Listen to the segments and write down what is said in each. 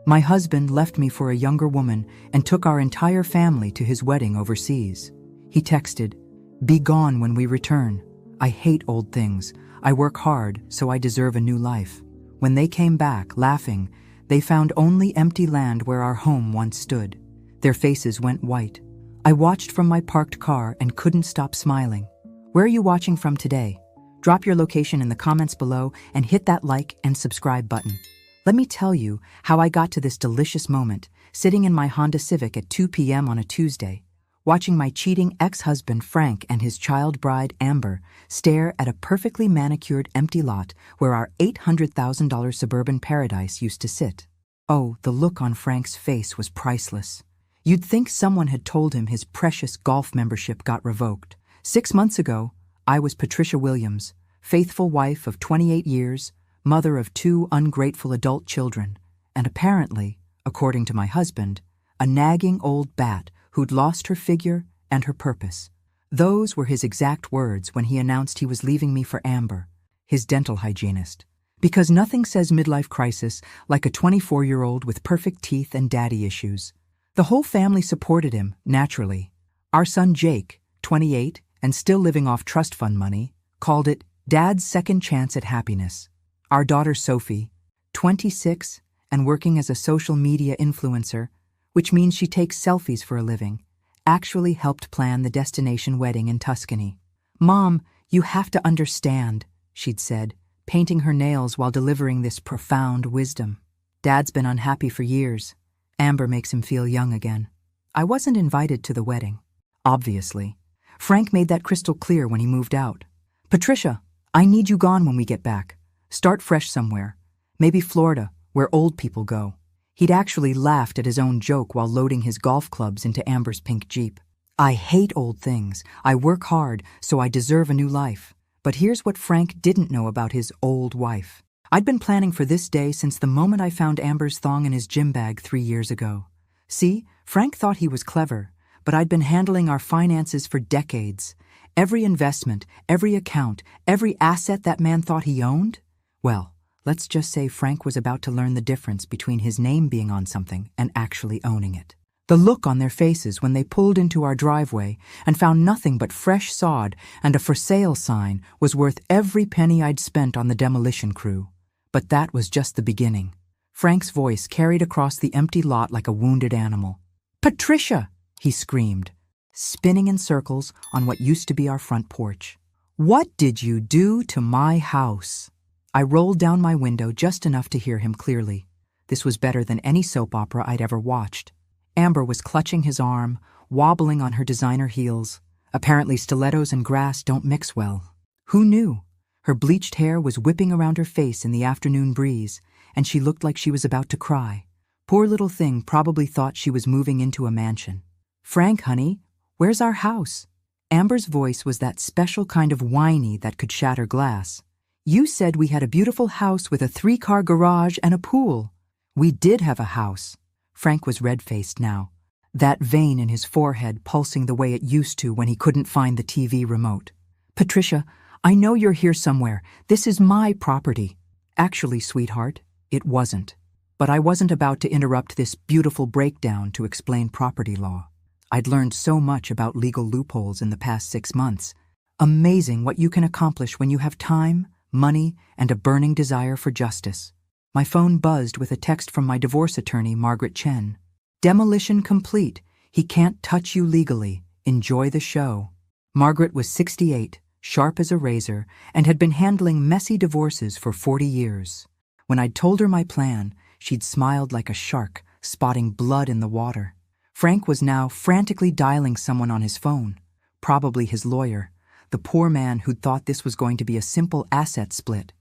My husband left me for a younger woman and took our entire family to his wedding overseas. He texted, "Be gone when we return. I hate old things. I work hard, so I deserve a new life." When they came back, laughing, they found only empty land where our home once stood. Their faces went white. I watched from my parked car and couldn't stop smiling. Where are you watching from today? Drop your location in the comments below and hit that like and subscribe button. Let me tell you how I got to this delicious moment, sitting in my Honda Civic at 2 p.m. on a Tuesday, watching my cheating ex-husband Frank and his child bride Amber stare at a perfectly manicured empty lot where our $800,000 suburban paradise used to sit. Oh, the look on Frank's face was priceless. You'd think someone had told him his precious golf membership got revoked. 6 months ago, I was Patricia Williams, faithful wife of 28 years, mother of 2 ungrateful adult children, and apparently, according to my husband, a nagging old bat who'd lost her figure and her purpose. Those were his exact words when he announced he was leaving me for Amber, his dental hygienist. Because nothing says midlife crisis like a 24-year-old with perfect teeth and daddy issues. The whole family supported him, naturally. Our son Jake, 28 and still living off trust fund money, called it Dad's second chance at happiness. Our daughter Sophie, 26 and working as a social media influencer, which means she takes selfies for a living, actually helped plan the destination wedding in Tuscany. "Mom, you have to understand," she'd said, painting her nails while delivering this profound wisdom. "Dad's been unhappy for years. Amber makes him feel young again." I wasn't invited to the wedding, obviously. Frank made that crystal clear when he moved out. "Patricia, I need you gone when we get back. Start fresh somewhere. Maybe Florida, where old people go." He'd actually laughed at his own joke while loading his golf clubs into Amber's pink Jeep. I hate old things. I work hard, so I deserve a new life. But here's what Frank didn't know about his old wife. I'd been planning for this day since the moment I found Amber's thong in his gym bag 3 years ago. See, Frank thought he was clever, but I'd been handling our finances for decades. Every investment, every account, every asset that man thought he owned? Well, let's just say Frank was about to learn the difference between his name being on something and actually owning it. The look on their faces when they pulled into our driveway and found nothing but fresh sod and a for sale sign was worth every penny I'd spent on the demolition crew. But that was just the beginning. Frank's voice carried across the empty lot like a wounded animal. "Patricia!" he screamed, spinning in circles on what used to be our front porch. "What did you do to my house?" I rolled down my window just enough to hear him clearly. This was better than any soap opera I'd ever watched. Amber was clutching his arm, wobbling on her designer heels. Apparently stilettos and grass don't mix well. Who knew? Her bleached hair was whipping around her face in the afternoon breeze, and she looked like she was about to cry. Poor little thing probably thought she was moving into a mansion. "Frank, honey, where's our house?" Amber's voice was that special kind of whiny that could shatter glass. "You said we had a beautiful house with a 3-car garage and a pool." "We did have a house." Frank was red-faced now, that vein in his forehead pulsing the way it used to when he couldn't find the TV remote. "Patricia, I know you're here somewhere. This is my property." Actually, sweetheart, it wasn't. But I wasn't about to interrupt this beautiful breakdown to explain property law. I'd learned so much about legal loopholes in the past 6 months. Amazing what you can accomplish when you have time, money, and a burning desire for justice. My phone buzzed with a text from my divorce attorney, Margaret Chen. "Demolition complete. He can't touch you legally. Enjoy the show." Margaret was 68, sharp as a razor, and had been handling messy divorces for 40 years. When I'd told her my plan, she'd smiled like a shark, spotting blood in the water. Frank was now frantically dialing someone on his phone, probably his lawyer, the poor man who'd thought this was going to be a simple asset split.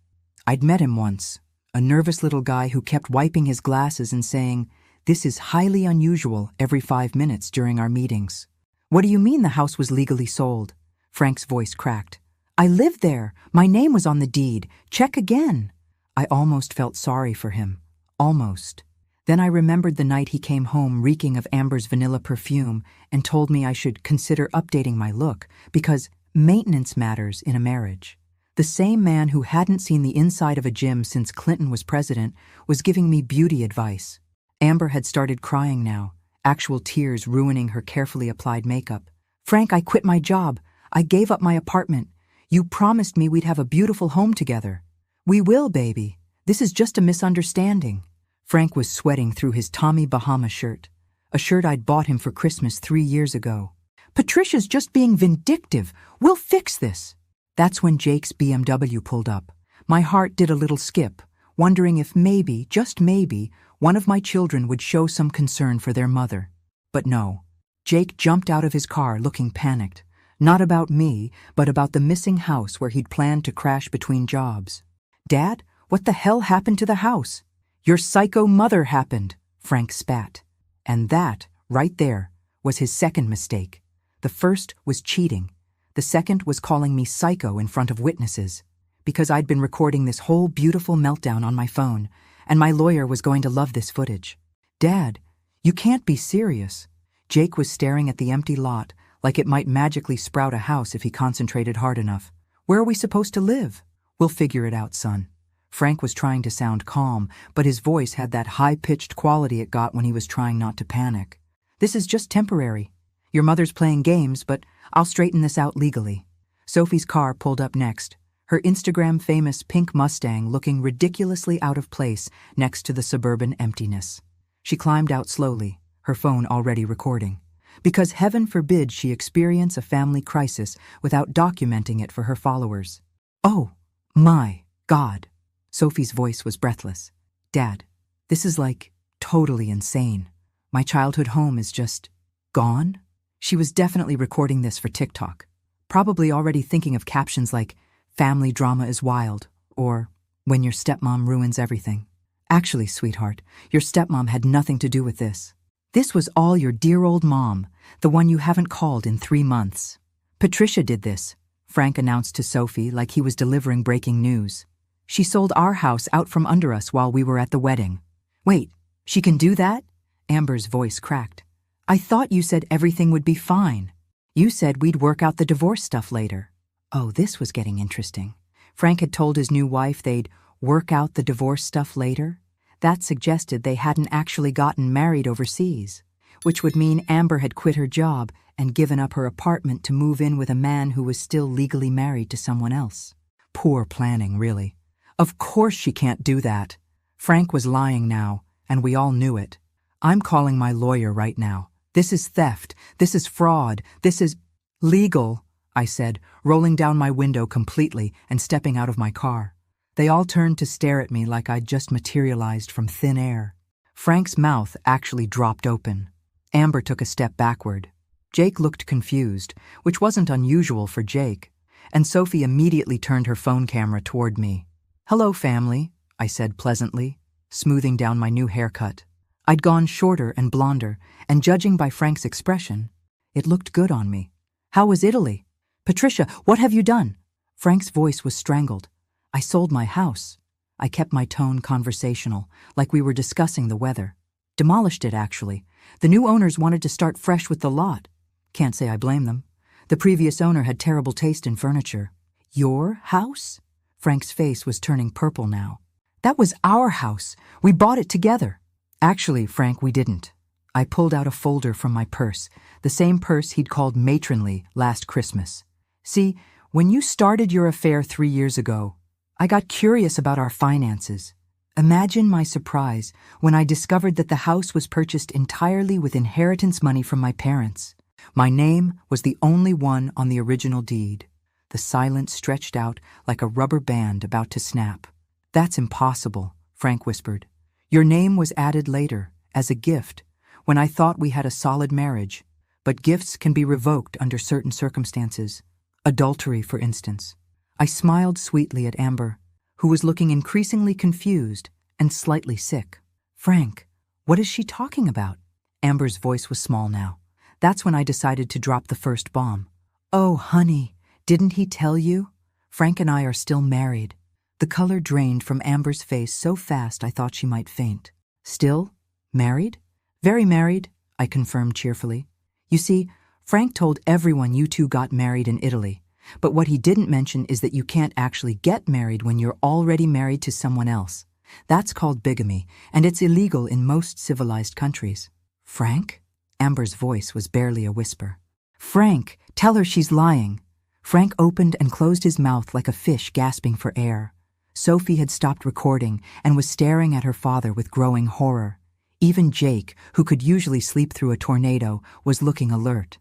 I'd met him once, a nervous little guy who kept wiping his glasses and saying, "This is highly unusual," every 5 minutes during our meetings. "What do you mean the house was legally sold?" Frank's voice cracked. "I lived there. My name was on the deed. Check again." I almost felt sorry for him. Almost. Then I remembered the night he came home reeking of Amber's vanilla perfume and told me I should consider updating my look because maintenance matters in a marriage. The same man who hadn't seen the inside of a gym since Clinton was president was giving me beauty advice. Amber had started crying now, actual tears ruining her carefully applied makeup. "Frank, I quit my job. I gave up my apartment. You promised me we'd have a beautiful home together." "We will, baby. This is just a misunderstanding." Frank was sweating through his Tommy Bahama shirt, a shirt I'd bought him for Christmas 3 years ago. "Patricia's just being vindictive. We'll fix this." That's when Jake's BMW pulled up. My heart did a little skip, wondering if maybe, just maybe, one of my children would show some concern for their mother. But no. Jake jumped out of his car looking panicked. Not about me, but about the missing house where he'd planned to crash between jobs. "Dad, what the hell happened to the house?" "Your psycho mother happened," Frank spat. And that, right there, was his second mistake. The first was cheating. The second was calling me psycho in front of witnesses, because I'd been recording this whole beautiful meltdown on my phone, and my lawyer was going to love this footage. "Dad, you can't be serious." Jake was staring at the empty lot, like it might magically sprout a house if he concentrated hard enough. "Where are we supposed to live?" "We'll figure it out, son." Frank was trying to sound calm, but his voice had that high-pitched quality it got when he was trying not to panic. "This is just temporary. Your mother's playing games, but I'll straighten this out legally." Sophie's car pulled up next, her Instagram-famous pink Mustang looking ridiculously out of place next to the suburban emptiness. She climbed out slowly, her phone already recording, because heaven forbid she experience a family crisis without documenting it for her followers. "Oh, my God." Sophie's voice was breathless. "Dad, this is totally insane. My childhood home is just gone?" She was definitely recording this for TikTok, probably already thinking of captions like, "Family drama is wild," or "When your stepmom ruins everything." "Actually, sweetheart, your stepmom had nothing to do with this. This was all your dear old mom, the one you haven't called in 3 months. Patricia did this," Frank announced to Sophie like he was delivering breaking news. "She sold our house out from under us while we were at the wedding." "Wait, she can do that?" Amber's voice cracked. "I thought you said everything would be fine. You said we'd work out the divorce stuff later." Oh, this was getting interesting. Frank had told his new wife they'd work out the divorce stuff later. That suggested they hadn't actually gotten married overseas, which would mean Amber had quit her job and given up her apartment to move in with a man who was still legally married to someone else. Poor planning, really. Of course she can't do that. Frank was lying now, and we all knew it. "I'm calling my lawyer right now. This is theft. This is fraud. This is legal," I said, rolling down my window completely and stepping out of my car. They all turned to stare at me like I'd just materialized from thin air. Frank's mouth actually dropped open. Amber took a step backward. Jake looked confused, which wasn't unusual for Jake, and Sophie immediately turned her phone camera toward me. "Hello, family," I said pleasantly, smoothing down my new haircut. I'd gone shorter and blonder, and judging by Frank's expression, it looked good on me. "How was Italy?" "Patricia, what have you done?" Frank's voice was strangled. "I sold my house." I kept my tone conversational, like we were discussing the weather. "Demolished it, actually. The new owners wanted to start fresh with the lot. Can't say I blame them. The previous owner had terrible taste in furniture." "Your house?" Frank's face was turning purple now. "That was our house. We bought it together." "Actually, Frank, we didn't." I pulled out a folder from my purse, the same purse he'd called matronly last Christmas. "See, when you started your affair 3 years ago, I got curious about our finances. Imagine my surprise when I discovered that the house was purchased entirely with inheritance money from my parents. My name was the only one on the original deed." The silence stretched out like a rubber band about to snap. "That's impossible," Frank whispered. "Your name was added later, as a gift, when I thought we had a solid marriage. But gifts can be revoked under certain circumstances. Adultery, for instance." I smiled sweetly at Amber, who was looking increasingly confused and slightly sick. "Frank, what is she talking about?" Amber's voice was small now. That's when I decided to drop the first bomb. "Oh, honey, didn't he tell you? Frank and I are still married." The color drained from Amber's face so fast I thought she might faint. "Still? Married?" "Very married," I confirmed cheerfully. "You see, Frank told everyone you two got married in Italy, but what he didn't mention is that you can't actually get married when you're already married to someone else. That's called bigamy, and it's illegal in most civilized countries. Frank? Amber's voice was barely a whisper. Frank, tell her she's lying. Frank opened and closed his mouth like a fish gasping for air. Sophie had stopped recording and was staring at her father with growing horror. Even Jake, who could usually sleep through a tornado, was looking alert.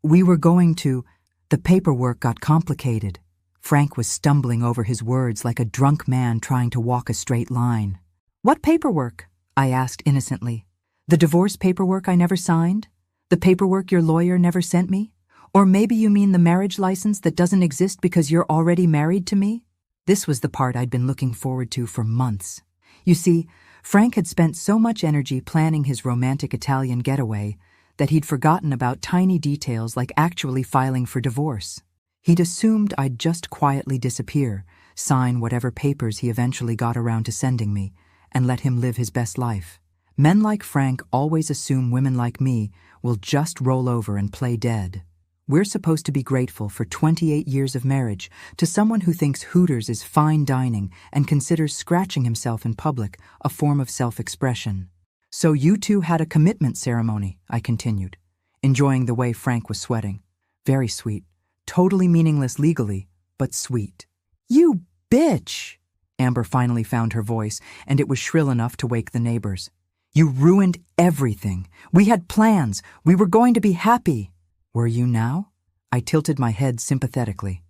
We were going to. The paperwork got complicated. Frank was stumbling over his words like a drunk man trying to walk a straight line. What paperwork? I asked innocently. The divorce paperwork I never signed? The paperwork your lawyer never sent me? Or maybe you mean the marriage license that doesn't exist because you're already married to me? This was the part I'd been looking forward to for months. You see, Frank had spent so much energy planning his romantic Italian getaway that he'd forgotten about tiny details like actually filing for divorce. He'd assumed I'd just quietly disappear, sign whatever papers he eventually got around to sending me, and let him live his best life. Men like Frank always assume women like me will just roll over and play dead. We're supposed to be grateful for 28 years of marriage to someone who thinks Hooters is fine dining and considers scratching himself in public a form of self-expression. So you two had a commitment ceremony, I continued, enjoying the way Frank was sweating. Very sweet. Totally meaningless legally, but sweet. You bitch! Amber finally found her voice, and it was shrill enough to wake the neighbors. You ruined everything. We had plans. We were going to be happy. Were you now? I tilted my head sympathetically.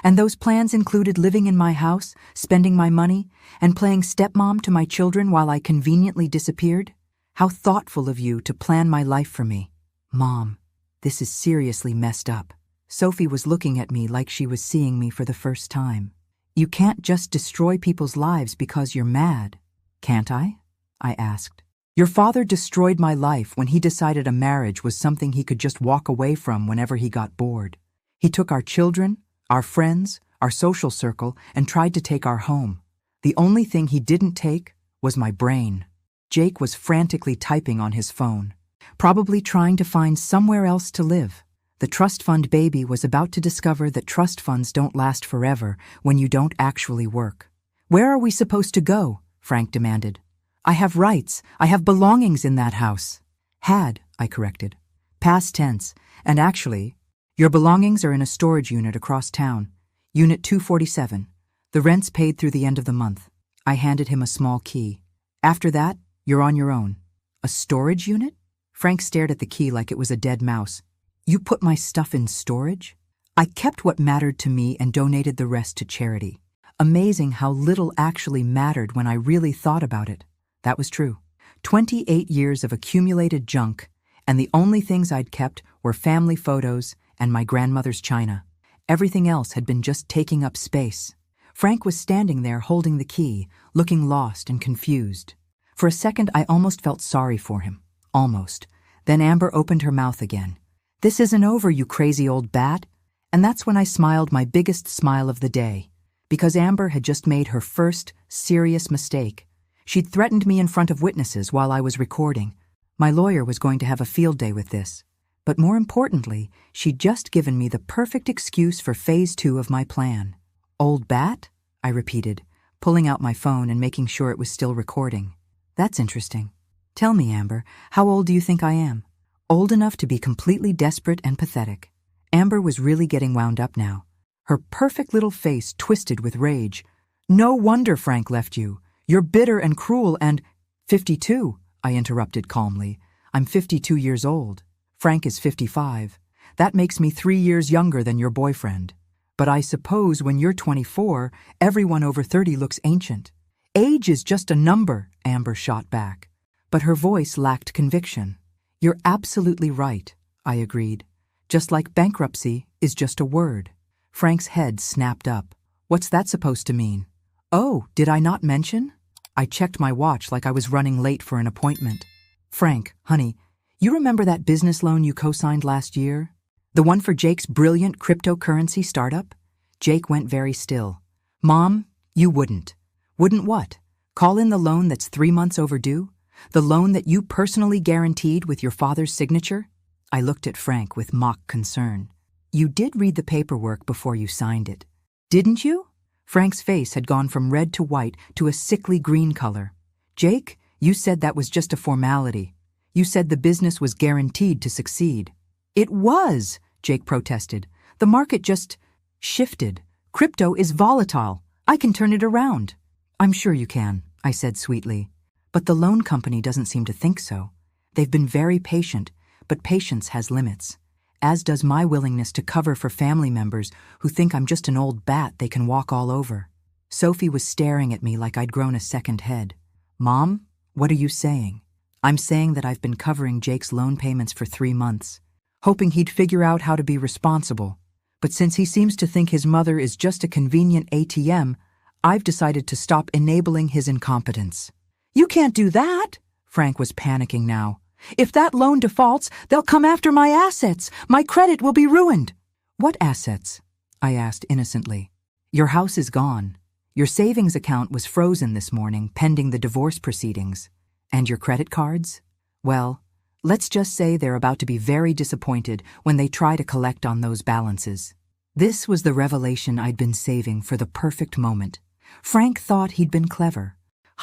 And those plans included living in my house, spending my money, and playing stepmom to my children while I conveniently disappeared? How thoughtful of you to plan my life for me. Mom, this is seriously messed up. Sophie was looking at me like she was seeing me for the first time. You can't just destroy people's lives because you're mad. Can't I? I asked. Your father destroyed my life when he decided a marriage was something he could just walk away from whenever he got bored. He took our children, our friends, our social circle, and tried to take our home. The only thing he didn't take was my brain. Jake was frantically typing on his phone, probably trying to find somewhere else to live. The trust fund baby was about to discover that trust funds don't last forever when you don't actually work. Where are we supposed to go? Frank demanded. I have rights. I have belongings in that house. Had, I corrected. Past tense. And actually, your belongings are in a storage unit across town. Unit 247. The rent's paid through the end of the month. I handed him a small key. After that, you're on your own. A storage unit? Frank stared at the key like it was a dead mouse. You put my stuff in storage? I kept what mattered to me and donated the rest to charity. Amazing how little actually mattered when I really thought about it. That was true. 28 years of accumulated junk, and the only things I'd kept were family photos and my grandmother's china. Everything else had been just taking up space. Frank was standing there holding the key, looking lost and confused. For a second, I almost felt sorry for him. Almost. Then Amber opened her mouth again. This isn't over, you crazy old bat. And that's when I smiled my biggest smile of the day, because Amber had just made her first serious mistake. She'd threatened me in front of witnesses while I was recording. My lawyer was going to have a field day with this. But more importantly, she'd just given me the perfect excuse for phase 2 of my plan. Old bat? I repeated, pulling out my phone and making sure it was still recording. That's interesting. Tell me, Amber, how old do you think I am? Old enough to be completely desperate and pathetic. Amber was really getting wound up now. Her perfect little face twisted with rage. No wonder Frank left you. You're bitter and cruel and— 52, I interrupted calmly. I'm 52 years old. Frank is 55. That makes me 3 years younger than your boyfriend. But I suppose when you're 24, everyone over 30 looks ancient. Age is just a number, Amber shot back. But her voice lacked conviction. You're absolutely right, I agreed. Just like bankruptcy is just a word. Frank's head snapped up. What's that supposed to mean? Oh, did I not mention? I checked my watch like I was running late for an appointment. Frank, honey, you remember that business loan you co-signed last year? The one for Jake's brilliant cryptocurrency startup? Jake went very still. Mom, you wouldn't. Wouldn't what? Call in the loan that's 3 months overdue? The loan that you personally guaranteed with your father's signature? I looked at Frank with mock concern. You did read the paperwork before you signed it, didn't you? Frank's face had gone from red to white to a sickly green color. "Jake, you said that was just a formality. You said the business was guaranteed to succeed." "It was," Jake protested. "The market just shifted. Crypto is volatile. I can turn it around." "I'm sure you can," I said sweetly. "But the loan company doesn't seem to think so. They've been very patient, but patience has limits. As does my willingness to cover for family members who think I'm just an old bat they can walk all over." Sophie was staring at me like I'd grown a second head. "Mom, what are you saying?" "I'm saying that I've been covering Jake's loan payments for 3 months, hoping he'd figure out how to be responsible. But since he seems to think his mother is just a convenient ATM, I've decided to stop enabling his incompetence." "You can't do that!" Frank was panicking now. "If that loan defaults, they'll come after my assets. My credit will be ruined." "What assets?" I asked innocently. "Your house is gone. Your savings account was frozen this morning pending the divorce proceedings. And your credit cards? Well, let's just say they're about to be very disappointed when they try to collect on those balances." This was the revelation I'd been saving for the perfect moment. Frank thought he'd been clever,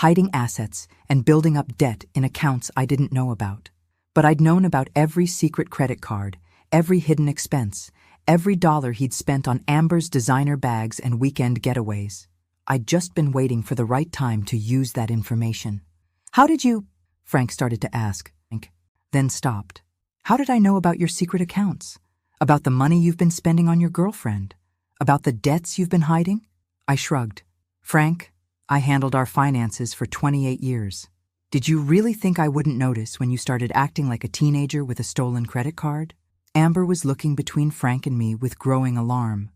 hiding assets and building up debt in accounts I didn't know about. But I'd known about every secret credit card, every hidden expense, every dollar he'd spent on Amber's designer bags and weekend getaways. I'd just been waiting for the right time to use that information. "How did you—" Frank started to ask, then stopped. "How did I know about your secret accounts? About the money you've been spending on your girlfriend? About the debts you've been hiding?" I shrugged. "Frank, I handled our finances for 28 years. Did you really think I wouldn't notice when you started acting like a teenager with a stolen credit card?" Amber was looking between Frank and me with growing alarm.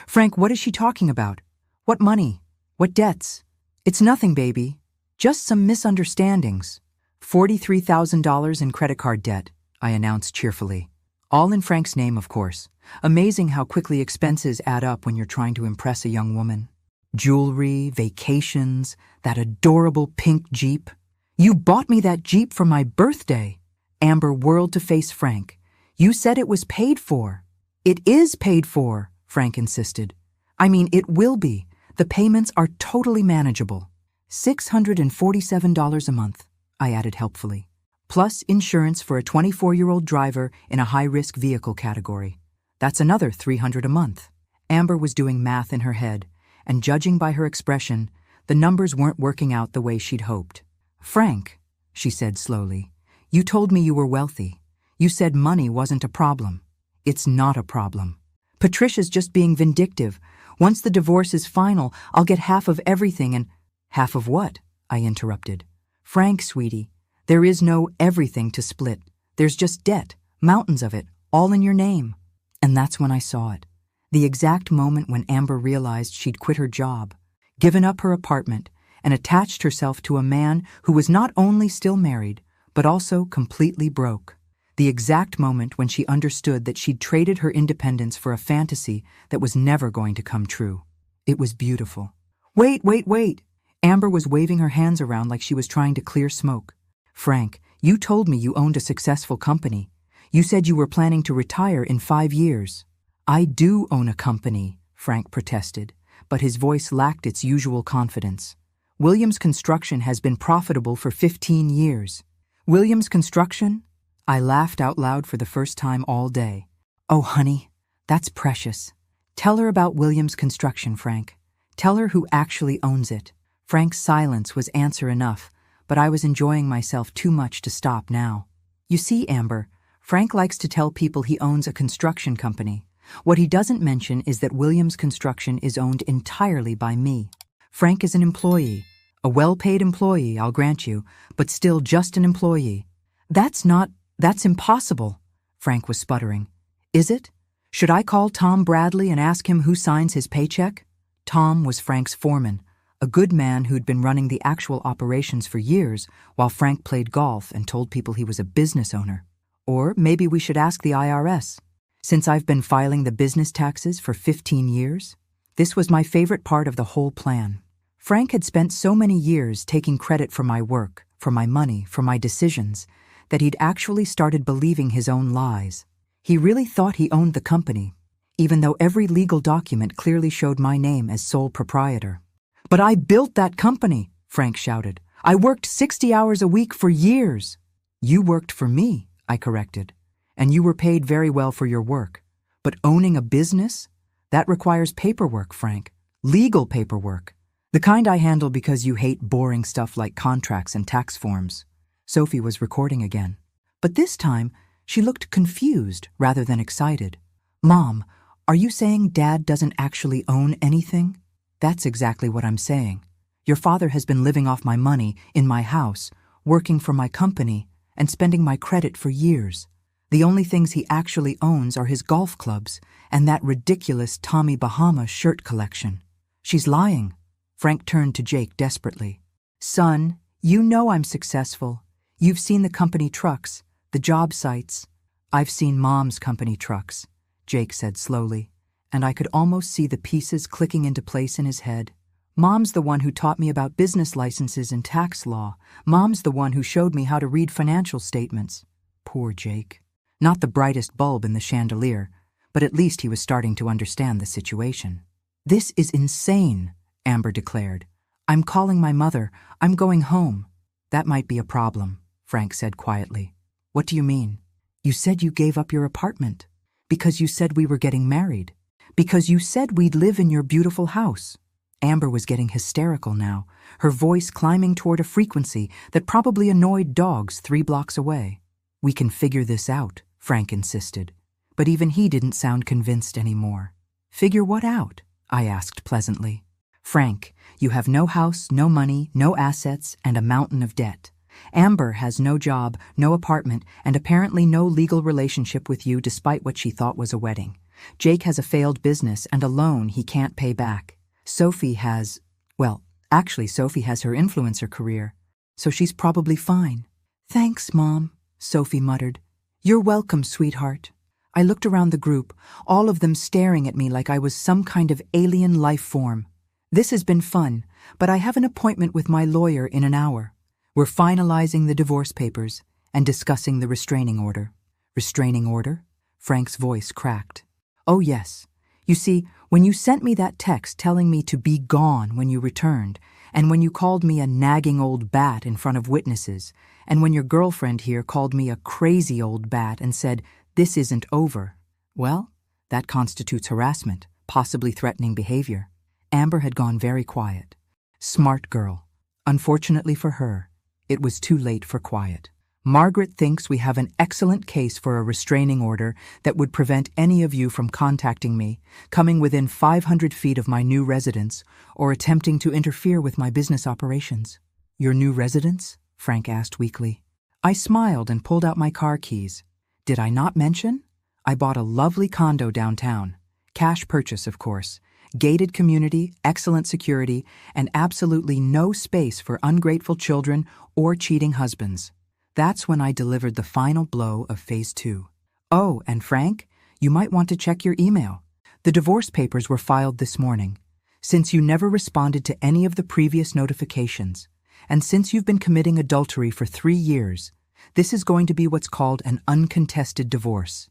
"Frank, what is she talking about? What money? What debts?" "It's nothing, baby. Just some misunderstandings. $43,000 in credit card debt," I announced cheerfully. "All in Frank's name, of course. Amazing how quickly expenses add up when you're trying to impress a young woman. Jewelry, vacations, that adorable pink Jeep. You bought me that Jeep for my birthday." Amber whirled to face Frank. "You said it was paid for." "It is paid for," Frank insisted. "I mean, it will be. The payments are totally manageable. $647 a month, I added helpfully, plus insurance for a 24-year-old driver in a high-risk vehicle category. That's another $300 a month. Amber was doing math in her head, and judging by her expression, the numbers weren't working out the way she'd hoped. "Frank," she said slowly, "you told me you were wealthy. You said money wasn't a problem. It's not a problem. Patricia's just being vindictive. Once the divorce is final, I'll get half of everything and—" "Half of what?" I interrupted. "Frank, sweetie, there is no everything to split. There's just debt, mountains of it, all in your name." And that's when I saw it. The exact moment when Amber realized she'd quit her job, given up her apartment, and attached herself to a man who was not only still married, but also completely broke. The exact moment when she understood that she'd traded her independence for a fantasy that was never going to come true. It was beautiful. Wait. Amber was waving her hands around like she was trying to clear smoke. "Frank, you told me you owned a successful company. You said you were planning to retire in 5 years. "I do own a company," Frank protested, but his voice lacked its usual confidence. "Williams Construction has been profitable for 15 years. "Williams Construction?" I laughed out loud for the first time all day. "Oh, honey, that's precious. Tell her about Williams Construction, Frank. Tell her who actually owns it." Frank's silence was answer enough, but I was enjoying myself too much to stop now. "You see, Amber, Frank likes to tell people he owns a construction company. What he doesn't mention is that Williams Construction is owned entirely by me. Frank is an employee, a well-paid employee, I'll grant you, but still just an employee." That's impossible," Frank was sputtering. "Is it? Should I call Tom Bradley and ask him who signs his paycheck?" Tom was Frank's foreman, a good man who'd been running the actual operations for years while Frank played golf and told people he was a business owner. Or maybe we should ask the IRS. Since I've been filing the business taxes for 15 years, this was my favorite part of the whole plan. Frank had spent so many years taking credit for my work, for my money, for my decisions, that he'd actually started believing his own lies. He really thought he owned the company. even though every legal document clearly showed my name as sole proprietor. "But I built that company," Frank shouted. "I worked 60 hours a week for years." "You worked for me," I corrected, "and you were paid very well for your work. But owning a business? That requires paperwork, Frank. Legal paperwork. The kind I handle because you hate boring stuff like contracts and tax forms." Sophie was recording again. But this time, she looked confused rather than excited. "Mom, are you saying Dad doesn't actually own anything?" "That's exactly what I'm saying. Your father has been living off my money in my house, working for my company, and spending my credit for years. The only things he actually owns are his golf clubs and that ridiculous Tommy Bahama shirt collection." "She's lying." Frank turned to Jake desperately. "Son, you know I'm successful. You've seen the company trucks, the job sites." "I've seen Mom's company trucks," Jake said slowly, and I could almost see the pieces clicking into place in his head. "Mom's the one who taught me about business licenses and tax law. Mom's the one who showed me how to read financial statements." Poor Jake. Not the brightest bulb in the chandelier, but at least he was starting to understand the situation. "This is insane," Amber declared. "I'm calling my mother. I'm going home." "That might be a problem," Frank said quietly. "What do you mean?" "You said you gave up your apartment. Because you said we were getting married. Because you said we'd live in your beautiful house." Amber was getting hysterical now, her voice climbing toward a frequency that probably annoyed dogs 3 blocks away. "We can figure this out," Frank insisted. But even he didn't sound convinced anymore. "Figure what out?" I asked pleasantly. "Frank, you have no house, no money, no assets, and a mountain of debt. Amber has no job, no apartment, and apparently no legal relationship with you despite what she thought was a wedding. Jake has a failed business and a loan he can't pay back. Sophie has, well, actually Sophie has her influencer career, so she's probably fine." "Thanks, Mom," Sophie muttered. "You're welcome, sweetheart." I looked around the group, all of them staring at me like I was some kind of alien life form. "This has been fun, but I have an appointment with my lawyer in an hour. We're finalizing the divorce papers and discussing the restraining order." "Restraining order?" Frank's voice cracked. "Oh yes. You see, when you sent me that text telling me to be gone when you returned, and when you called me a nagging old bat in front of witnesses, and when your girlfriend here called me a crazy old bat and said, 'This isn't over,' well, that constitutes harassment, possibly threatening behavior." Amber had gone very quiet. Smart girl. Unfortunately for her, it was too late for quiet. "Margaret thinks we have an excellent case for a restraining order that would prevent any of you from contacting me, coming within 500 feet of my new residence, or attempting to interfere with my business operations." "Your new residence?" Frank asked weakly. I smiled and pulled out my car keys. Did I not mention? I bought a lovely condo downtown. Cash purchase, of course. Gated community, excellent security, and absolutely no space for ungrateful children or cheating husbands. That's when I delivered the final blow of Phase 2. "Oh, and Frank, you might want to check your email. The divorce papers were filed this morning. Since you never responded to any of the previous notifications, and since you've been committing adultery for 3 years, this is going to be what's called an uncontested divorce.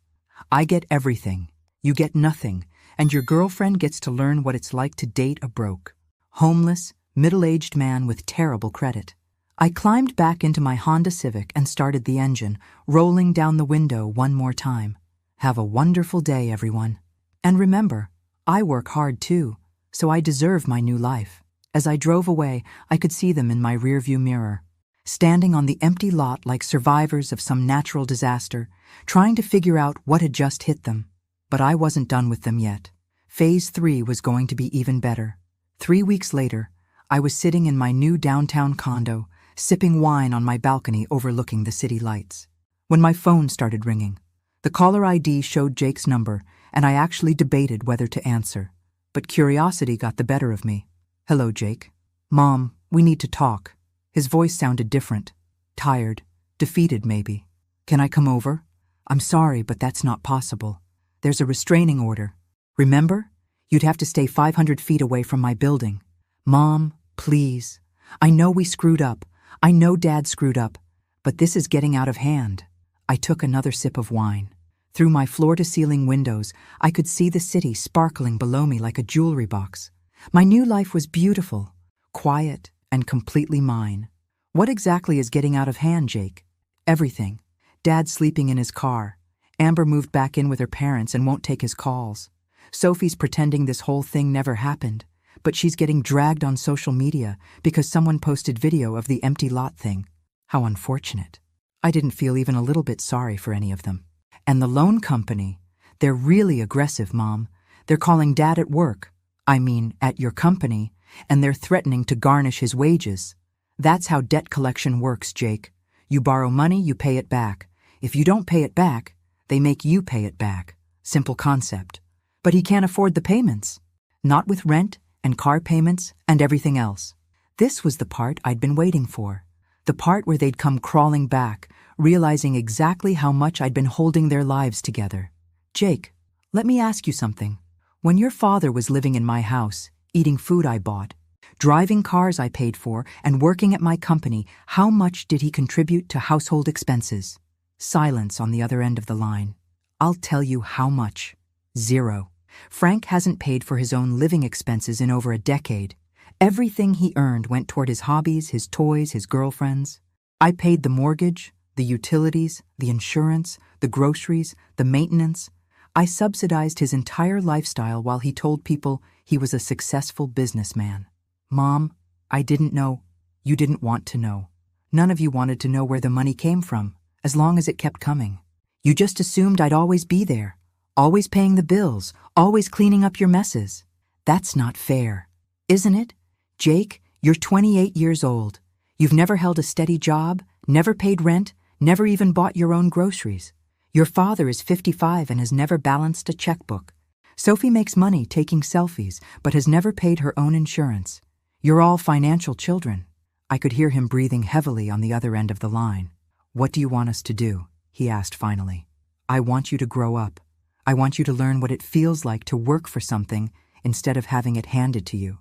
I get everything, you get nothing, and your girlfriend gets to learn what it's like to date a broke, homeless, middle-aged man with terrible credit." I climbed back into my Honda Civic and started the engine, rolling down the window one more time. "Have a wonderful day, everyone. And remember, I work hard too, so I deserve my new life." As I drove away, I could see them in my rearview mirror, standing on the empty lot like survivors of some natural disaster, trying to figure out what had just hit them. But I wasn't done with them yet. Phase 3 was going to be even better. 3 weeks later, I was sitting in my new downtown condo, sipping wine on my balcony overlooking the city lights, when my phone started ringing. The caller ID showed Jake's number, and I actually debated whether to answer. But curiosity got the better of me. "Hello, Jake." "Mom, we need to talk." His voice sounded different. Tired. Defeated, maybe. "Can I come over?" "I'm sorry, but that's not possible. There's a restraining order. Remember? You'd have to stay 500 feet away from my building." "Mom, please. I know we screwed up. I know Dad screwed up. But this is getting out of hand." I took another sip of wine. Through my floor-to-ceiling windows, I could see the city sparkling below me like a jewelry box. My new life was beautiful, quiet, and completely mine. What exactly is getting out of hand, Jake? Everything. Dad's sleeping in his car. Amber moved back in with her parents and won't take his calls. Sophie's pretending this whole thing never happened, but she's getting dragged on social media because someone posted video of the empty lot thing. How unfortunate. I didn't feel even a little bit sorry for any of them. And the loan company, they're really aggressive, Mom. They're calling Dad at work, at your company, and they're threatening to garnish his wages. That's how debt collection works, Jake. You borrow money, you pay it back. If you don't pay it back, they make you pay it back. Simple concept. But he can't afford the payments. Not with rent and car payments and everything else. This was the part I'd been waiting for. The part where they'd come crawling back, realizing exactly how much I'd been holding their lives together. Jake, let me ask you something. When your father was living in my house, eating food I bought, driving cars I paid for, and working at my company, how much did he contribute to household expenses? Silence on the other end of the line. I'll tell you how much. 0. Frank hasn't paid for his own living expenses in over a decade. Everything he earned went toward his hobbies, his toys, his girlfriends. I paid the mortgage, the utilities, the insurance, the groceries, the maintenance. I subsidized his entire lifestyle while he told people he was a successful businessman. Mom, I didn't know. You didn't want to know. None of you wanted to know where the money came from, as long as it kept coming. You just assumed I'd always be there, always paying the bills, always cleaning up your messes. That's not fair, isn't it? Jake, you're 28 years old. You've never held a steady job, never paid rent, never even bought your own groceries. Your father is 55 and has never balanced a checkbook. Sophie makes money taking selfies, but has never paid her own insurance. You're all financial children. I could hear him breathing heavily on the other end of the line. What do you want us to do? He asked finally. I want you to grow up. I want you to learn what it feels like to work for something instead of having it handed to you.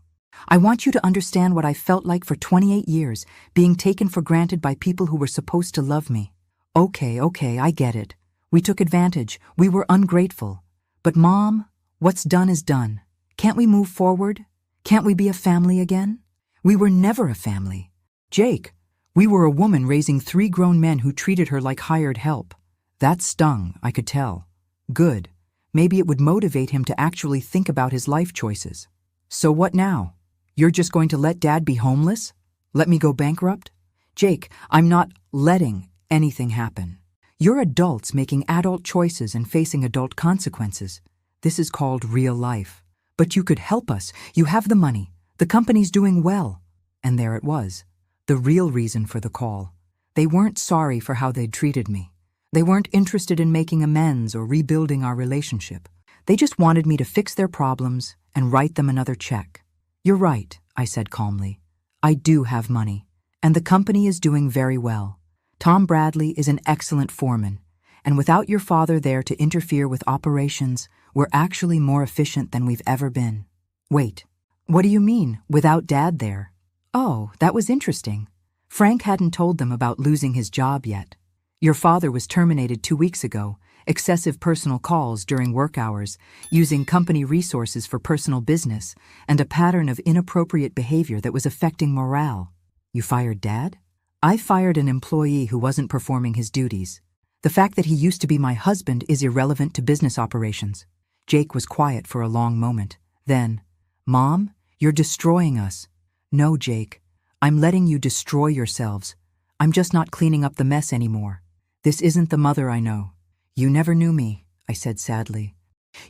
I want you to understand what I felt like for 28 years, being taken for granted by people who were supposed to love me. Okay, I get it. We took advantage. We were ungrateful. But Mom, what's done is done. Can't we move forward? Can't we be a family again? We were never a family. Jake, we were a woman raising 3 grown men who treated her like hired help. That stung, I could tell. Good. Maybe it would motivate him to actually think about his life choices. So what now? You're just going to let Dad be homeless? Let me go bankrupt? Jake, I'm not letting anything happen. You're adults making adult choices and facing adult consequences. This is called real life. But you could help us. You have the money. The company's doing well. And there it was. The real reason for the call. They weren't sorry for how they'd treated me. They weren't interested in making amends or rebuilding our relationship. They just wanted me to fix their problems and write them another check. You're right, I said calmly. I do have money, and the company is doing very well. Tom Bradley is an excellent foreman, and without your father there to interfere with operations, we're actually more efficient than we've ever been. Wait, what do you mean, without Dad there? Oh, that was interesting. Frank hadn't told them about losing his job yet. Your father was terminated 2 weeks ago, excessive personal calls during work hours, using company resources for personal business, and a pattern of inappropriate behavior that was affecting morale. You fired Dad? I fired an employee who wasn't performing his duties. The fact that he used to be my husband is irrelevant to business operations. Jake was quiet for a long moment. Then, Mom, you're destroying us. No, Jake, I'm letting you destroy yourselves. I'm just not cleaning up the mess anymore. This isn't the mother I know. You never knew me, I said sadly.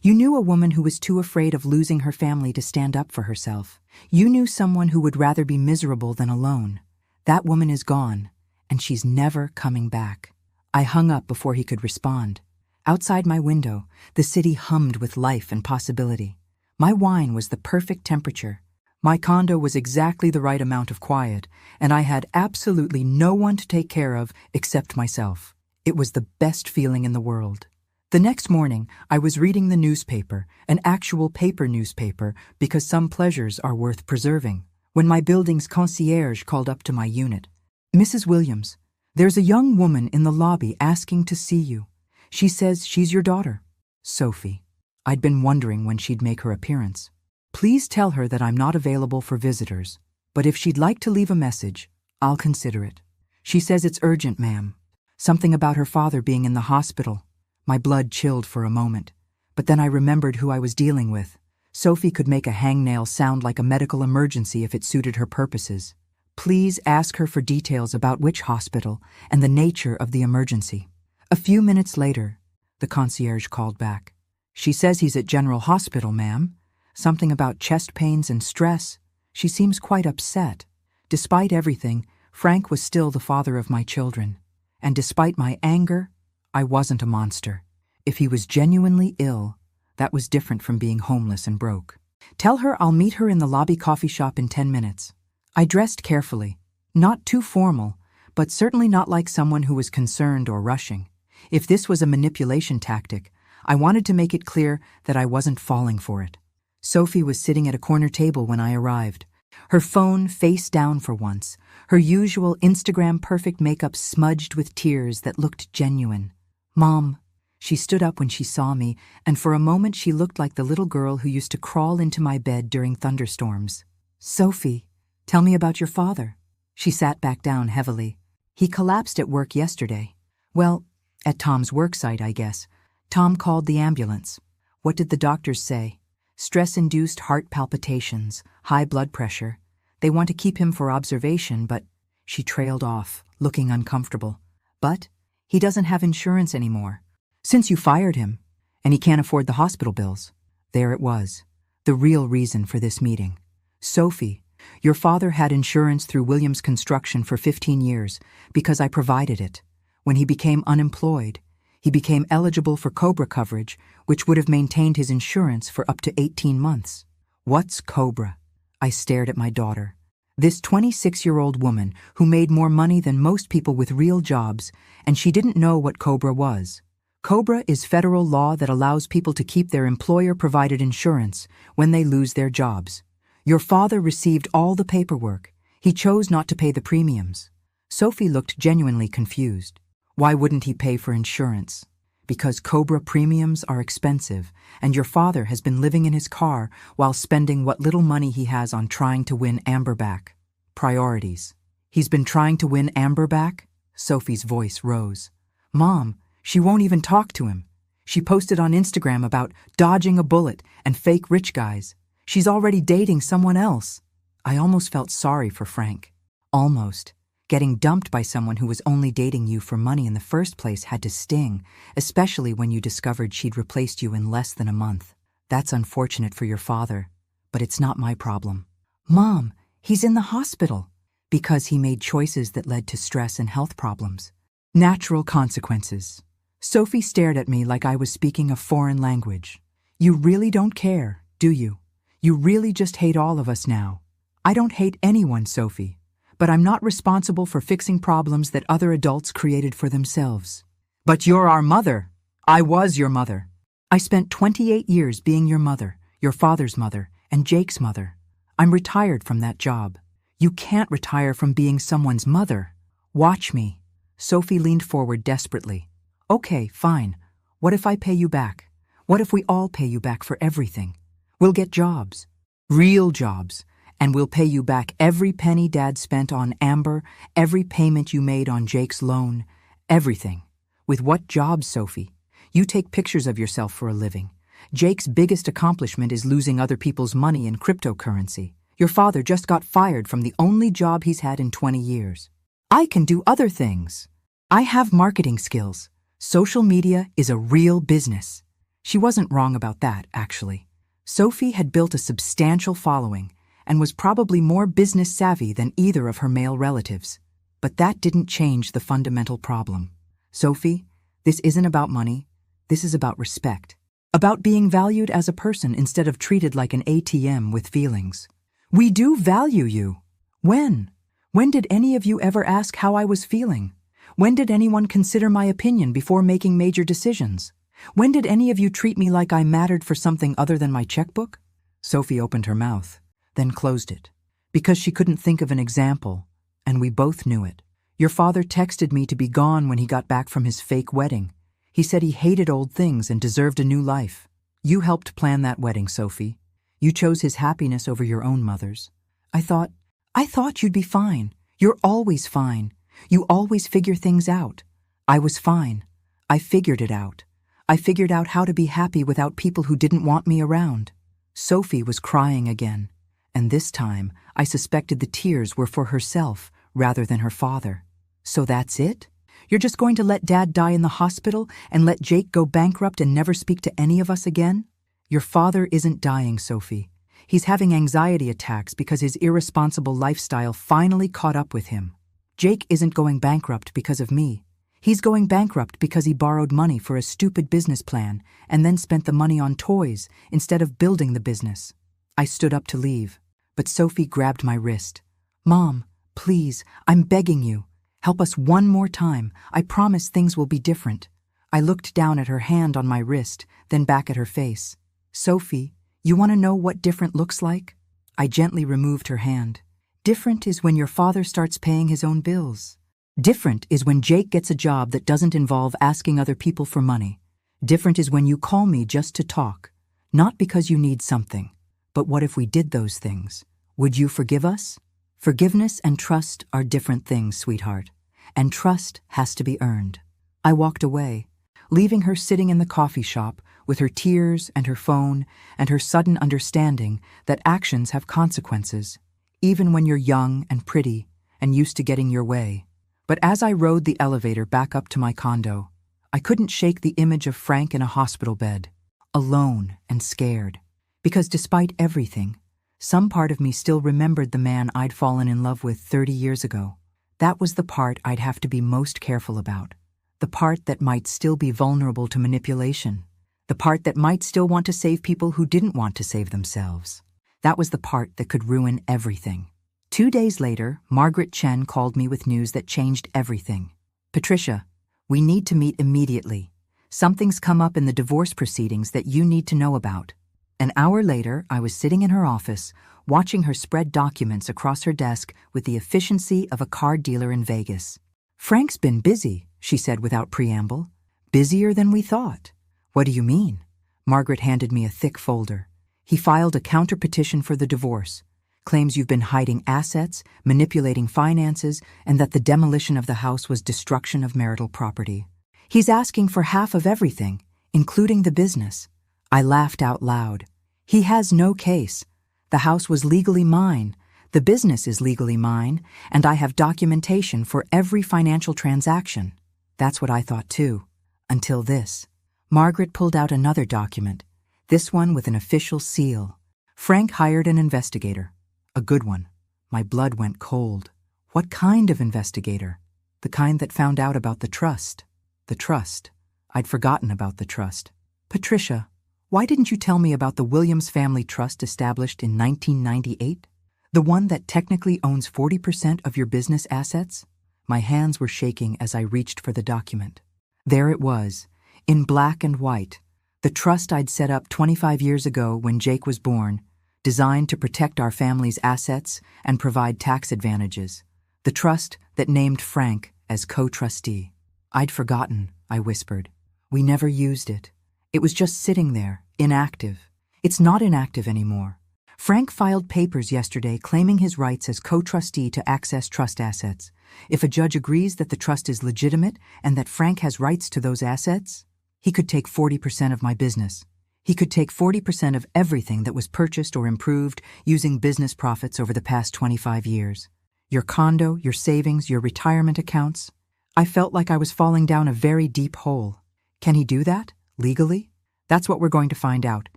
You knew a woman who was too afraid of losing her family to stand up for herself. You knew someone who would rather be miserable than alone. That woman is gone, and she's never coming back. I hung up before he could respond. Outside my window, the city hummed with life and possibility. My wine was the perfect temperature. My condo was exactly the right amount of quiet, and I had absolutely no one to take care of except myself. It was the best feeling in the world. The next morning, I was reading the newspaper, an actual paper newspaper, because some pleasures are worth preserving, when my building's concierge called up to my unit. Mrs. Williams, there's a young woman in the lobby asking to see you. She says she's your daughter. Sophie. I'd been wondering when she'd make her appearance. Please tell her that I'm not available for visitors, but if she'd like to leave a message, I'll consider it. She says it's urgent, ma'am. Something about her father being in the hospital. My blood chilled for a moment, but then I remembered who I was dealing with. Sophie could make a hangnail sound like a medical emergency if it suited her purposes. Please ask her for details about which hospital and the nature of the emergency. A few minutes later, the concierge called back. She says he's at General Hospital, ma'am. Something about chest pains and stress. She seems quite upset. Despite everything, Frank was still the father of my children. And despite my anger, I wasn't a monster. If he was genuinely ill, that was different from being homeless and broke. Tell her I'll meet her in the lobby coffee shop in 10 minutes. I dressed carefully. Not too formal, but certainly not like someone who was concerned or rushing. If this was a manipulation tactic, I wanted to make it clear that I wasn't falling for it. Sophie was sitting at a corner table when I arrived. Her phone face down for once, her usual Instagram-perfect makeup smudged with tears that looked genuine. Mom. She stood up when she saw me, and for a moment she looked like the little girl who used to crawl into my bed during thunderstorms. Sophie, tell me about your father. She sat back down heavily. He collapsed at work yesterday. Well, at Tom's worksite, I guess. Tom called the ambulance. What did the doctors say? Stress-induced heart palpitations, high blood pressure. They want to keep him for observation, but she trailed off, looking uncomfortable. But he doesn't have insurance anymore. Since you fired him, and he can't afford the hospital bills. There it was, the real reason for this meeting. Sophie, your father had insurance through Williams Construction for 15 years because I provided it. When he became unemployed, he became eligible for COBRA coverage, which would have maintained his insurance for up to 18 months. What's COBRA? I stared at my daughter. This 26-year-old woman who made more money than most people with real jobs, and she didn't know what COBRA was. COBRA is federal law that allows people to keep their employer-provided insurance when they lose their jobs. Your father received all the paperwork. He chose not to pay the premiums. Sophie looked genuinely confused. Why wouldn't he pay for insurance? Because COBRA premiums are expensive, and your father has been living in his car while spending what little money he has on trying to win Amber back. Priorities. He's been trying to win Amber back? Sophie's voice rose. Mom, she won't even talk to him. She posted on Instagram about dodging a bullet and fake rich guys. She's already dating someone else. I almost felt sorry for Frank. Almost. Getting dumped by someone who was only dating you for money in the first place had to sting, especially when you discovered she'd replaced you in less than a month. That's unfortunate for your father, but it's not my problem. Mom, he's in the hospital. Because he made choices that led to stress and health problems. Natural consequences. Sophie stared at me like I was speaking a foreign language. You really don't care, do you? You really just hate all of us now. I don't hate anyone, Sophie. But I'm not responsible for fixing problems that other adults created for themselves. But you're our mother. I was your mother. I spent 28 years being your mother, your father's mother, and Jake's mother. I'm retired from that job. You can't retire from being someone's mother. Watch me. Sophie leaned forward desperately. Okay, fine. What if I pay you back? What if we all pay you back for everything? We'll get jobs. Real jobs. And we'll pay you back every penny Dad spent on Amber, every payment you made on Jake's loan, everything. With what jobs, Sophie? You take pictures of yourself for a living. Jake's biggest accomplishment is losing other people's money in cryptocurrency. Your father just got fired from the only job he's had in 20 years. I can do other things. I have marketing skills. Social media is a real business. She wasn't wrong about that, actually. Sophie had built a substantial following and was probably more business savvy than either of her male relatives. But that didn't change the fundamental problem. Sophie, this isn't about money. This is about respect. About being valued as a person instead of treated like an ATM with feelings. We do value you. When? When did any of you ever ask how I was feeling? When did anyone consider my opinion before making major decisions? When did any of you treat me like I mattered for something other than my checkbook? Sophie opened her mouth, then closed it, because she couldn't think of an example, and we both knew it. Your father texted me to be gone when he got back from his fake wedding. He said he hated old things and deserved a new life. You helped plan that wedding, Sophie. You chose his happiness over your own mother's. I thought you'd be fine. You're always fine. You always figure things out. I was fine. I figured it out. I figured out how to be happy without people who didn't want me around. Sophie was crying again, and this time I suspected the tears were for herself rather than her father. So that's it? You're just going to let Dad die in the hospital and let Jake go bankrupt and never speak to any of us again? Your father isn't dying, Sophie. He's having anxiety attacks because his irresponsible lifestyle finally caught up with him. Jake isn't going bankrupt because of me. He's going bankrupt because he borrowed money for a stupid business plan and then spent the money on toys instead of building the business. I stood up to leave, but Sophie grabbed my wrist. Mom, please, I'm begging you. Help us one more time. I promise things will be different. I looked down at her hand on my wrist, then back at her face. Sophie, you want to know what different looks like? I gently removed her hand. Different is when your father starts paying his own bills. Different is when Jake gets a job that doesn't involve asking other people for money. Different is when you call me just to talk. Not because you need something. But what if we did those things? Would you forgive us? Forgiveness and trust are different things, sweetheart. And trust has to be earned. I walked away, leaving her sitting in the coffee shop with her tears and her phone and her sudden understanding that actions have consequences, even when you're young and pretty and used to getting your way. But as I rode the elevator back up to my condo, I couldn't shake the image of Frank in a hospital bed, alone and scared. Because despite everything, some part of me still remembered the man I'd fallen in love with 30 years ago. That was the part I'd have to be most careful about. The part that might still be vulnerable to manipulation. The part that might still want to save people who didn't want to save themselves. That was the part that could ruin everything. 2 days later, Margaret Chen called me with news that changed everything. Patricia, we need to meet immediately. Something's come up in the divorce proceedings that you need to know about. An hour later, I was sitting in her office, watching her spread documents across her desk with the efficiency of a car dealer in Vegas. Frank's been busy, she said without preamble. Busier than we thought. What do you mean? Margaret handed me a thick folder. He filed a counter-petition for the divorce. Claims you've been hiding assets, manipulating finances, and that the demolition of the house was destruction of marital property. He's asking for half of everything, including the business. I laughed out loud. He has no case. The house was legally mine. The business is legally mine, and I have documentation for every financial transaction. That's what I thought too. Until this. Margaret pulled out another document, this one with an official seal. Frank hired an investigator. A good one. My blood went cold. What kind of investigator? The kind that found out about the trust. The trust. I'd forgotten about the trust. Patricia, why didn't you tell me about the Williams Family Trust established in 1998? The one that technically owns 40% of your business assets? My hands were shaking as I reached for the document. There it was, in black and white, the trust I'd set up 25 years ago when Jake was born, designed to protect our family's assets and provide tax advantages. The trust that named Frank as co-trustee. I'd forgotten, I whispered. We never used it. It was just sitting there, inactive. It's not inactive anymore. Frank filed papers yesterday claiming his rights as co-trustee to access trust assets. If a judge agrees that the trust is legitimate and that Frank has rights to those assets, he could take 40% of my business. He could take 40% of everything that was purchased or improved using business profits over the past 25 years. Your condo, your savings, your retirement accounts. I felt like I was falling down a very deep hole. Can he do that? Legally? That's what we're going to find out.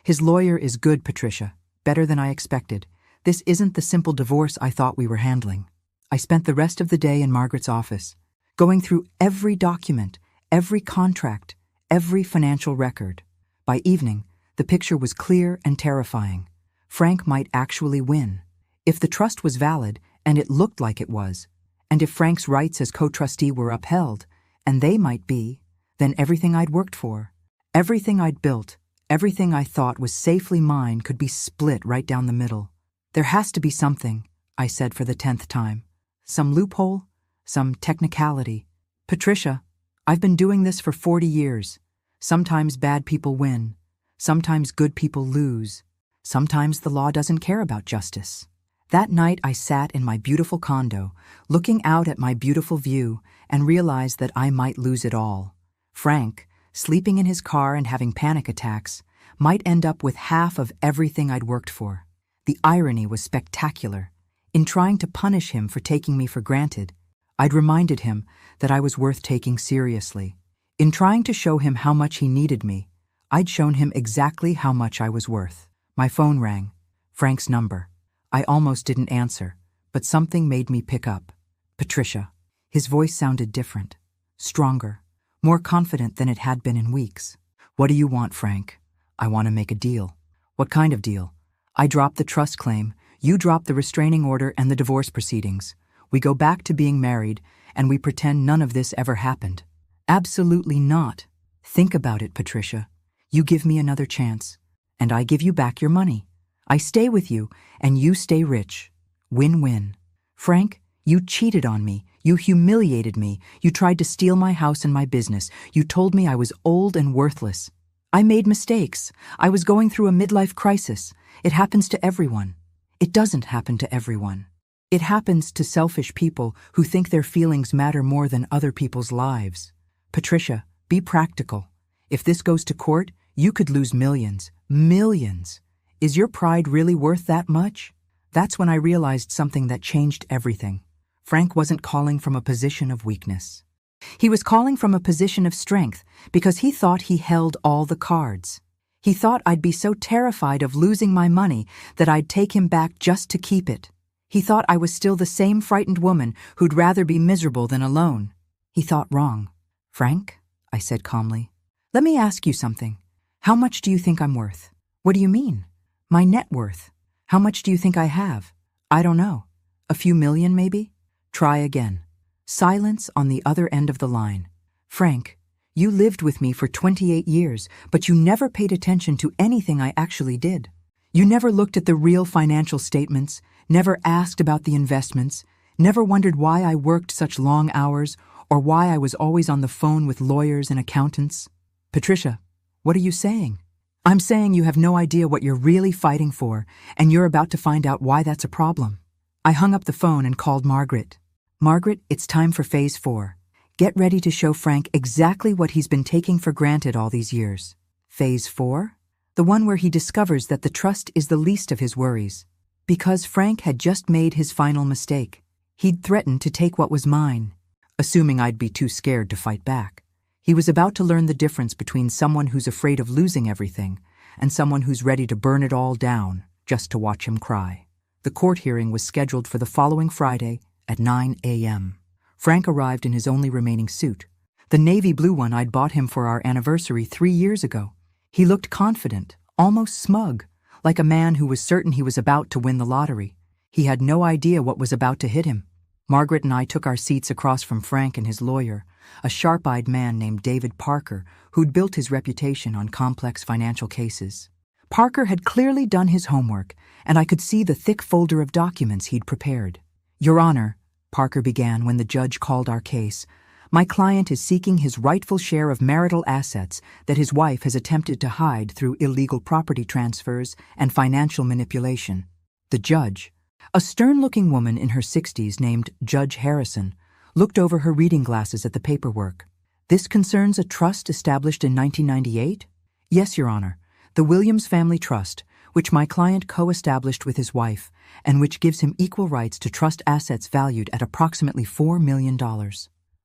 His lawyer is good, Patricia. Better than I expected. This isn't the simple divorce I thought we were handling. I spent the rest of the day in Margaret's office, going through every document, every contract, every financial record. By evening, the picture was clear and terrifying. Frank might actually win. If the trust was valid, and it looked like it was, and if Frank's rights as co-trustee were upheld, and they might be, then everything I'd worked for, everything I'd built, everything I thought was safely mine could be split right down the middle. There has to be something, I said for the 10th time. Some loophole, some technicality. Patricia, I've been doing this for 40 years. Sometimes bad people win. Sometimes good people lose. Sometimes the law doesn't care about justice. That night I sat in my beautiful condo, looking out at my beautiful view, and realized that I might lose it all. Frank, sleeping in his car and having panic attacks, might end up with half of everything I'd worked for. The irony was spectacular. In trying to punish him for taking me for granted, I'd reminded him that I was worth taking seriously. In trying to show him how much he needed me, I'd shown him exactly how much I was worth. My phone rang. Frank's number. I almost didn't answer, but something made me pick up. Patricia. His voice sounded different, stronger, more confident than it had been in weeks. What do you want, Frank? I want to make a deal. What kind of deal? I drop the trust claim, you drop the restraining order and the divorce proceedings. We go back to being married, and we pretend none of this ever happened. Absolutely not. Think about it, Patricia. You give me another chance, and I give you back your money. I stay with you, and you stay rich. Win-win. Frank, you cheated on me. You humiliated me. You tried to steal my house and my business. You told me I was old and worthless. I made mistakes. I was going through a midlife crisis. It happens to everyone. It doesn't happen to everyone. It happens to selfish people who think their feelings matter more than other people's lives. Patricia, be practical. If this goes to court, you could lose millions. Millions. Is your pride really worth that much? That's when I realized something that changed everything. Frank wasn't calling from a position of weakness. He was calling from a position of strength because he thought he held all the cards. He thought I'd be so terrified of losing my money that I'd take him back just to keep it. He thought I was still the same frightened woman who'd rather be miserable than alone. He thought wrong. Frank, I said calmly, let me ask you something. How much do you think I'm worth? What do you mean? My net worth. How much do you think I have? I don't know. A few million, maybe? Try again. Silence on the other end of the line. Frank, you lived with me for 28 years, but you never paid attention to anything I actually did. You never looked at the real financial statements, never asked about the investments, never wondered why I worked such long hours or why I was always on the phone with lawyers and accountants. Patricia, what are you saying? I'm saying you have no idea what you're really fighting for, and you're about to find out why that's a problem. I hung up the phone and called Margaret. Margaret, it's time for phase 4. Get ready to show Frank exactly what he's been taking for granted all these years. Phase 4? The one where he discovers that the trust is the least of his worries. Because Frank had just made his final mistake. He'd threatened to take what was mine, assuming I'd be too scared to fight back. He was about to learn the difference between someone who's afraid of losing everything and someone who's ready to burn it all down just to watch him cry. The court hearing was scheduled for the following Friday at 9 a.m. Frank arrived in his only remaining suit, the navy blue one I'd bought him for our anniversary 3 years ago. He looked confident, almost smug, like a man who was certain he was about to win the lottery. He had no idea what was about to hit him. Margaret and I took our seats across from Frank and his lawyer, a sharp-eyed man named David Parker, who'd built his reputation on complex financial cases. Parker had clearly done his homework, and I could see the thick folder of documents he'd prepared. Your Honor, Parker began when the judge called our case, my client is seeking his rightful share of marital assets that his wife has attempted to hide through illegal property transfers and financial manipulation. The judge, a stern-looking woman in her 60s named Judge Harrison, looked over her reading glasses at the paperwork. This concerns a trust established in 1998? Yes, Your Honor, the Williams Family Trust, which my client co-established with his wife, and which gives him equal rights to trust assets valued at approximately $4 million.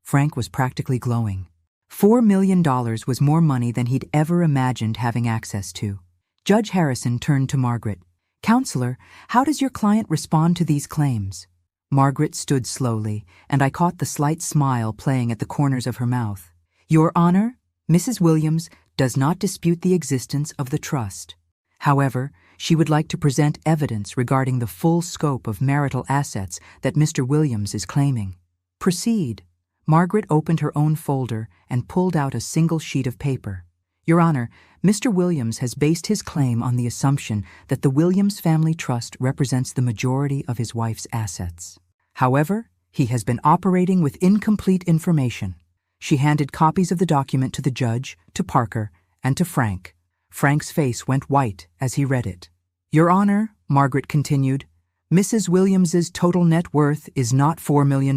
Frank was practically glowing. $4 million was more money than he'd ever imagined having access to. Judge Harrison turned to Margaret. Counselor, how does your client respond to these claims? Margaret stood slowly, and I caught the slight smile playing at the corners of her mouth. Your Honor, Mrs. Williams does not dispute the existence of the trust. However, she would like to present evidence regarding the full scope of marital assets that Mr. Williams is claiming. Proceed. Margaret opened her own folder and pulled out a single sheet of paper. Your Honor, Mr. Williams has based his claim on the assumption that the Williams Family Trust represents the majority of his wife's assets. However, he has been operating with incomplete information. She handed copies of the document to the judge, to Parker, and to Frank. Frank's face went white as he read it. Your Honor, Margaret continued, Mrs. Williams's total net worth is not $4 million,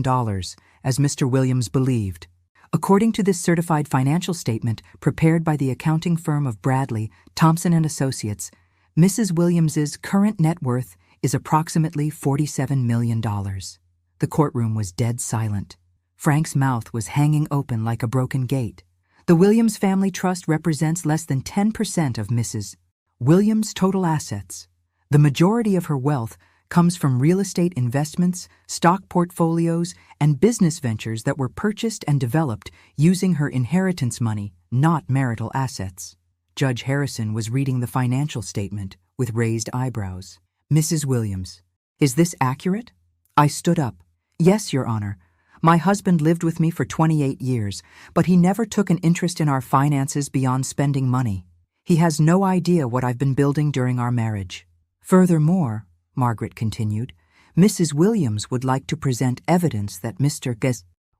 as Mr. Williams believed. According to this certified financial statement prepared by the accounting firm of Bradley, Thompson and Associates, Mrs. Williams's current net worth is approximately $47 million. The courtroom was dead silent. Frank's mouth was hanging open like a broken gate. The Williams Family Trust represents less than 10% of Mrs. Williams' total assets. The majority of her wealth comes from real estate investments, stock portfolios, and business ventures that were purchased and developed using her inheritance money, not marital assets. Judge Harrison was reading the financial statement with raised eyebrows. Mrs. Williams, is this accurate? I stood up. Yes, Your Honor. My husband lived with me for 28 years, but he never took an interest in our finances beyond spending money. He has no idea what I've been building during our marriage. Furthermore, Margaret continued, Mrs. Williams would like to present evidence that Mr.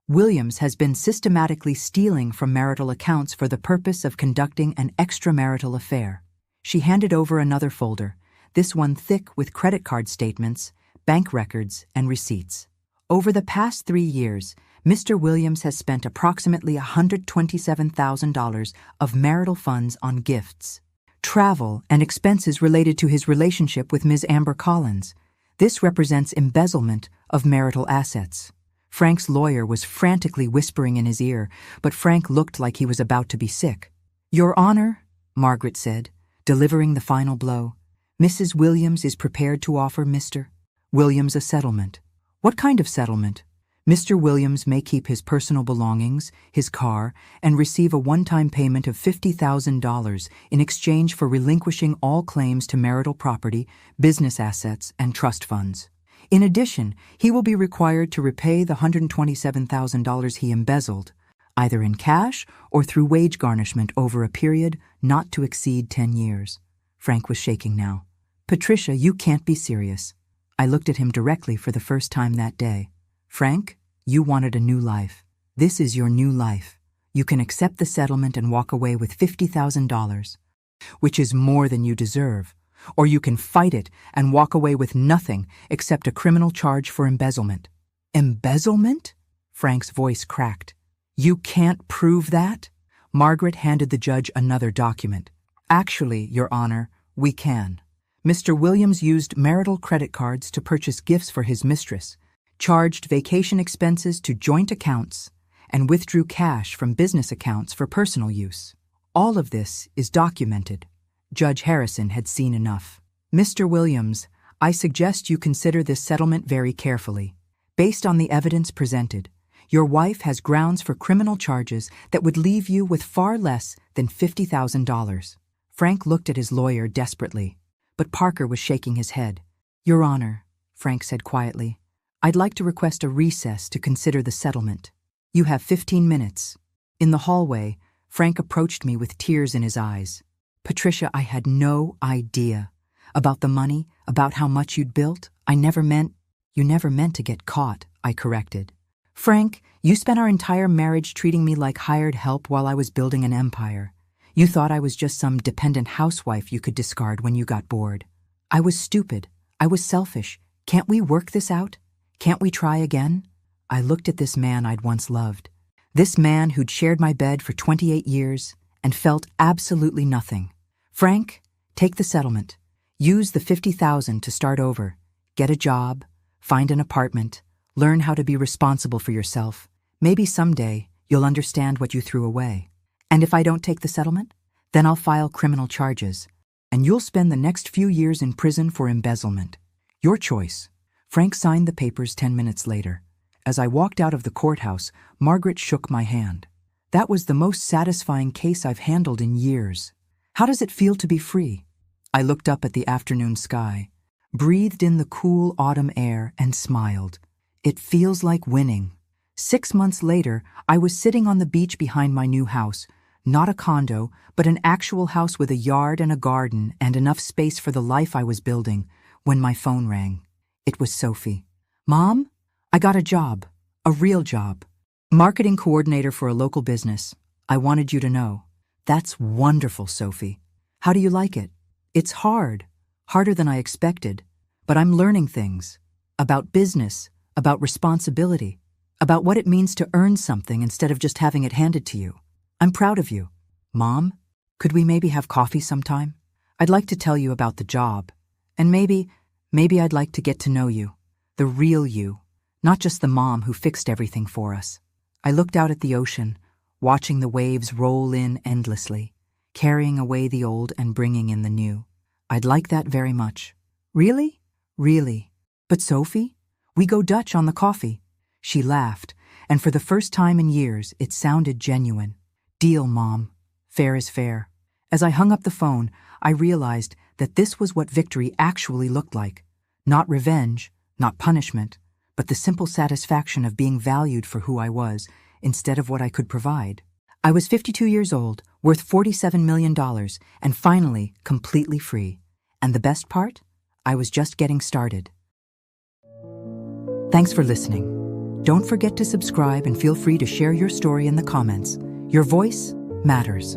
Williams has been systematically stealing from marital accounts for the purpose of conducting an extramarital affair. She handed over another folder, this one thick with credit card statements, bank records, and receipts. Over the past 3 years, Mr. Williams has spent approximately $127,000 of marital funds on gifts, travel, and expenses related to his relationship with Ms. Amber Collins. This represents embezzlement of marital assets. Frank's lawyer was frantically whispering in his ear, but Frank looked like he was about to be sick. Your Honor, Margaret said, delivering the final blow, Mrs. Williams is prepared to offer Mr. Williams a settlement. What kind of settlement? Mr. Williams may keep his personal belongings, his car, and receive a one-time payment of $50,000 in exchange for relinquishing all claims to marital property, business assets, and trust funds. In addition, he will be required to repay the $127,000 he embezzled, either in cash or through wage garnishment over a period not to exceed 10 years. Frank was shaking now. Patricia, you can't be serious. I looked at him directly for the first time that day. Frank, you wanted a new life. This is your new life. You can accept the settlement and walk away with $50,000, which is more than you deserve. Or you can fight it and walk away with nothing except a criminal charge for embezzlement. Embezzlement? Frank's voice cracked. You can't prove that? Margaret handed the judge another document. Actually, Your Honor, we can. Mr. Williams used marital credit cards to purchase gifts for his mistress, charged vacation expenses to joint accounts, and withdrew cash from business accounts for personal use. All of this is documented. Judge Harrison had seen enough. Mr. Williams, I suggest you consider this settlement very carefully. Based on the evidence presented, your wife has grounds for criminal charges that would leave you with far less than $50,000. Frank looked at his lawyer desperately, but Parker was shaking his head. Your Honor, Frank said quietly, I'd like to request a recess to consider the settlement. You have 15 minutes. In the hallway, Frank approached me with tears in his eyes. Patricia, I had no idea. About the money, about how much you'd built, You never meant to get caught, I corrected. Frank, you spent our entire marriage treating me like hired help while I was building an empire. You thought I was just some dependent housewife you could discard when you got bored. I was stupid. I was selfish. Can't we work this out? Can't we try again? I looked at this man I'd once loved. This man who'd shared my bed for 28 years and felt absolutely nothing. Frank, take the settlement. Use the $50,000 to start over. Get a job, find an apartment, learn how to be responsible for yourself. Maybe someday you'll understand what you threw away. And if I don't take the settlement, then I'll file criminal charges, and you'll spend the next few years in prison for embezzlement. Your choice. Frank signed the papers 10 minutes later. As I walked out of the courthouse, Margaret shook my hand. That was the most satisfying case I've handled in years. How does it feel to be free? I looked up at the afternoon sky, breathed in the cool autumn air, and smiled. It feels like winning. 6 months later, I was sitting on the beach behind my new house, not a condo, but an actual house with a yard and a garden and enough space for the life I was building, when my phone rang. It was Sophie. Mom, I got a job, a real job. Marketing coordinator for a local business. I wanted you to know. That's wonderful, Sophie. How do you like it? It's hard, harder than I expected, but I'm learning things about business, about responsibility, about what it means to earn something instead of just having it handed to you. I'm proud of you. Mom, could we maybe have coffee sometime? I'd like to tell you about the job, and maybe I'd like to get to know you, the real you, not just the mom who fixed everything for us. I looked out at the ocean, watching the waves roll in endlessly, carrying away the old and bringing in the new. I'd like that very much. Really? Really. But Sophie, we go Dutch on the coffee. She laughed, and for the first time in years, it sounded genuine. Deal, Mom. Fair is fair. As I hung up the phone, I realized that this was what victory actually looked like. Not revenge, not punishment, but the simple satisfaction of being valued for who I was instead of what I could provide. I was 52 years old, worth $47 million, and finally completely free. And the best part? I was just getting started. Thanks for listening. Don't forget to subscribe and feel free to share your story in the comments. Your voice matters.